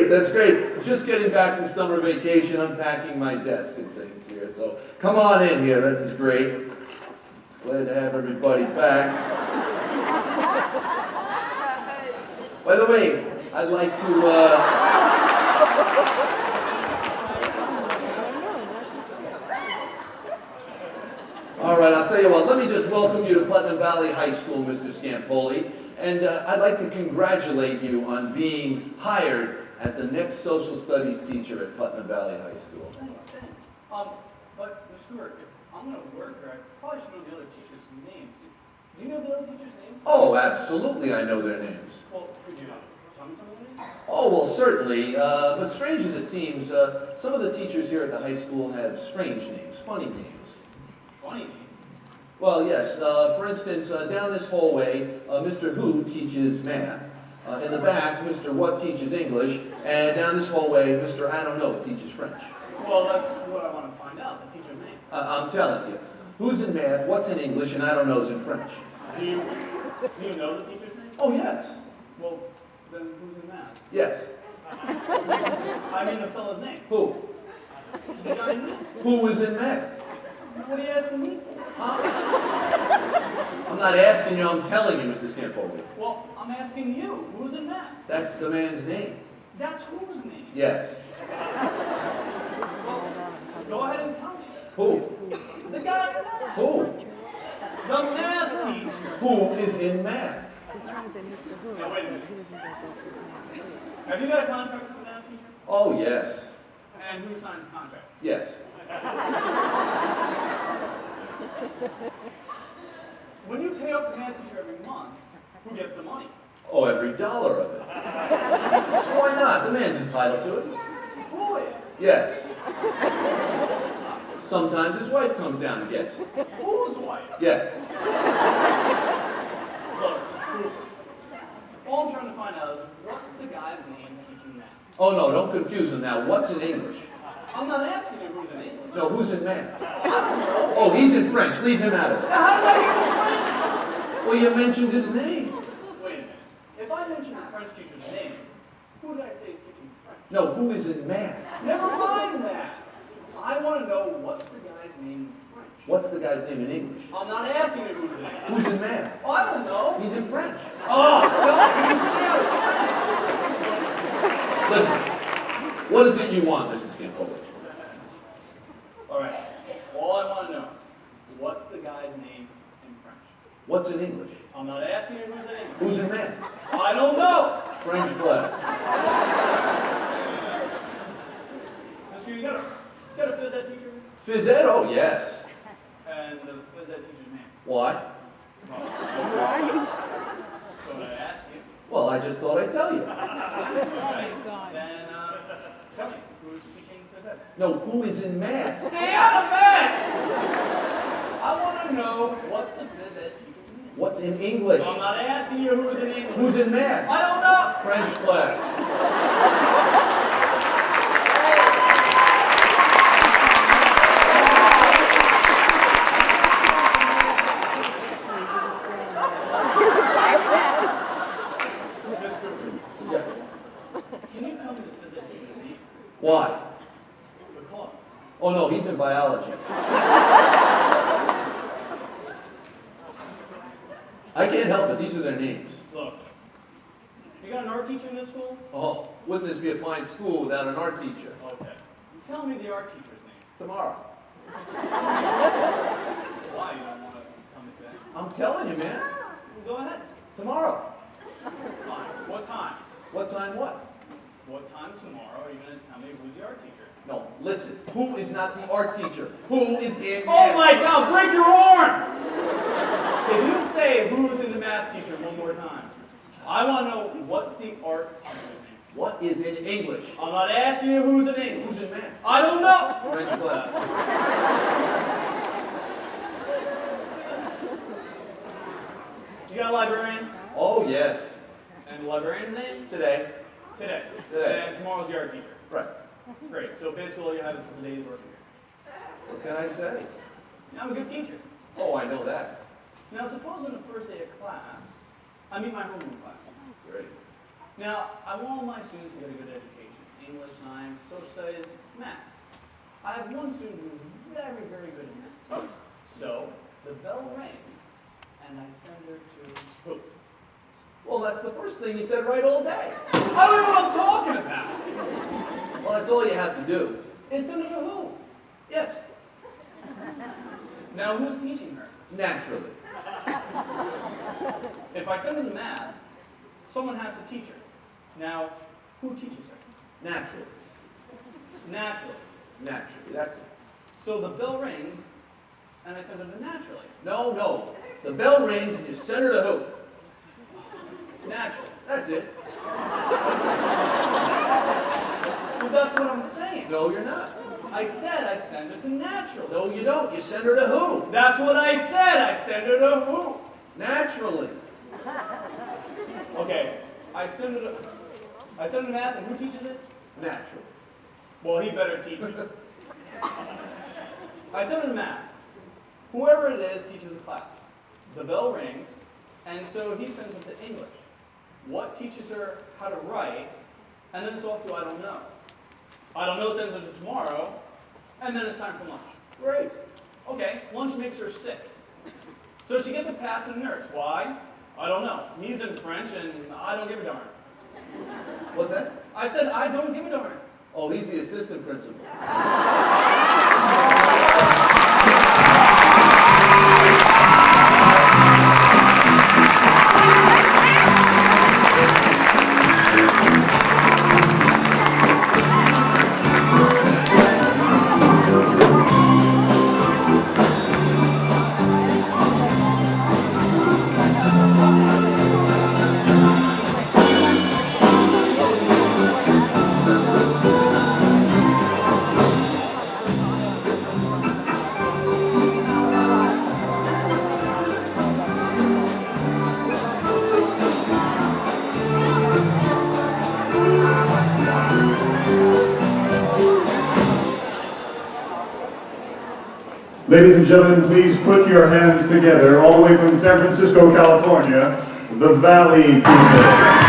great, that's great. Just getting back from summer vacation, unpacking my desk and things here. So come on in here, this is great. Glad to have everybody back. By the way, I'd like to, all right, I'll tell you what, let me just welcome you to Putnam Valley High School, Mr. Scampoli. And I'd like to congratulate you on being hired as the next social studies teacher at Putnam Valley High School. Thanks. But Mr. Stewart, if I'm going to work here, I probably should know the other teachers' names. Do you know the other teachers' names? Oh, absolutely, I know their names. Well, could you tell me some of their names? Oh, well, certainly. But strange as it seems, some of the teachers here at the high school have strange names, funny names. Funny names? Well, yes. For instance, down this hallway, Mr. Who teaches math. In the back, Mr. What teaches English. And down this hallway, Mr. I don't know teaches French. Well, that's what I want to find out, the teacher's names. I'm telling you. Who's in math, what's in English, and I don't know's in French. Do you know the teacher's name? Oh, yes. Well, then who's in math? Yes. I mean the fellow's name. Who? The guy's name. Who was in math? What are you asking me for? I'm not asking you, I'm telling you, Mr. Scampoli. Well, I'm asking you. Who's in math? That's the man's name. That's whose name? Yes. Well, go ahead and tell me. Who? The guy in math. Who? The math teacher. Who is in math? Now, wait a minute. Have you got a contract with the math teacher? Oh, yes. And who signs the contract? Yes. When you pay up the math teacher every month, who gets the money? Oh, every dollar of it. Why not? The man's entitled to it. Who is? Yes. Sometimes his wife comes down and gets it. Whose wife? Yes. Look, all I'm trying to find out is what's the guy's name teaching math? Oh, no, don't confuse him now. What's in English? I'm not asking you who's in English. No, who's in math? I don't know. Oh, he's in French. Leave him out of it. Now, how did I get the Well, you mentioned his name. French? Wait a minute. If I mention the French teacher's name, who did I say is teaching French? No, who is in math? Never mind that. I want to know what's the guy's name in French. What's the guy's name in English? I'm not asking you who's in it. Who's in math? Oh, I don't know. He's in French. Oh, no, you stay out of Listen, what is it you want, Mr. Scampoli? All right. All I want to know is what's the guy's name in French? What's in English? I'm not asking you who's in English. Who's in math? I don't know. French class. Mister, you got a phys ed teacher? Phys ed? Oh, yes. And the phys ed teacher's name? Why? Well, so I ask you. Well, I just thought I'd tell you. Right? Then tell me, who's teaching phys ed? No, who is in math? Stay out of bed! I want to know what's the phys ed teacher's name? What's in English? I'm not asking you who's in English. Who's in math? I don't know. French class. Yeah. Can you tell me the phys ed teacher's name? Why? Because. Oh, no, he's in biology. I can't help it. These are their names. Look, you got an art teacher in this school? Oh, wouldn't this be a fine school without an art teacher? Okay. Tell me the art teacher's name. Tomorrow. Why you don't want to tell me today? I'm telling you, man. Go ahead. Tomorrow. Fine. What time? What time what? What time tomorrow are you going to tell me who's the art teacher? No, listen. Who is not the art teacher? Who is in Oh math? my God! Break your arm! If you say who's in the math teacher one more time, I want to know what's the art teacher's name. What is in English? I'm not asking you who's in English. Who's in math? I don't know. French class. You got a librarian? Oh, yes. And the librarian's name? Today. Today. Today. And tomorrow's the art teacher. Right. Great. So basically all you have is a couple days work here. What can I say? I'm a good teacher. Oh, I know that. Now suppose on the first day of class, I meet my homeroom class. Great. Now, I want all my students to get a good education. English, science, social studies, math. I have one student who's very, very good at math. So the bell rings, and I send her to who? Well, that's the first thing you said right all day. I don't know what I'm talking about. Well, that's all you have to do. Is send her to who? Yes, Now, who's teaching her? naturally. If I send her to math, someone has to teach her. Now, who teaches her? Naturally. Naturally. Naturally, that's it. So the bell rings, and I send her to naturally. No, no. The bell rings and you send her to who? Naturally. That's it. Well, that's what I'm saying. No, you're not. I said I send her to naturally. No, you don't. You send her to who? That's what I said. I send her to who? Naturally. Okay. I send her to math, and who teaches it? Naturally. Well, he better teach it. I send her to math. Whoever it is teaches a class. The bell rings, and so he sends her to English. What teaches her how to write, and then it's off to I don't know. I don't know sends her to tomorrow, and then it's time for lunch. Great. Okay, lunch makes her sick. So she gets a pass in nurse. Why? I don't know. He's in French, and I don't give a darn. What's that? I said I don't give a darn. Oh, he's the assistant principal. Ladies and gentlemen, please put your hands together all the way from San Francisco, California, the Valley people.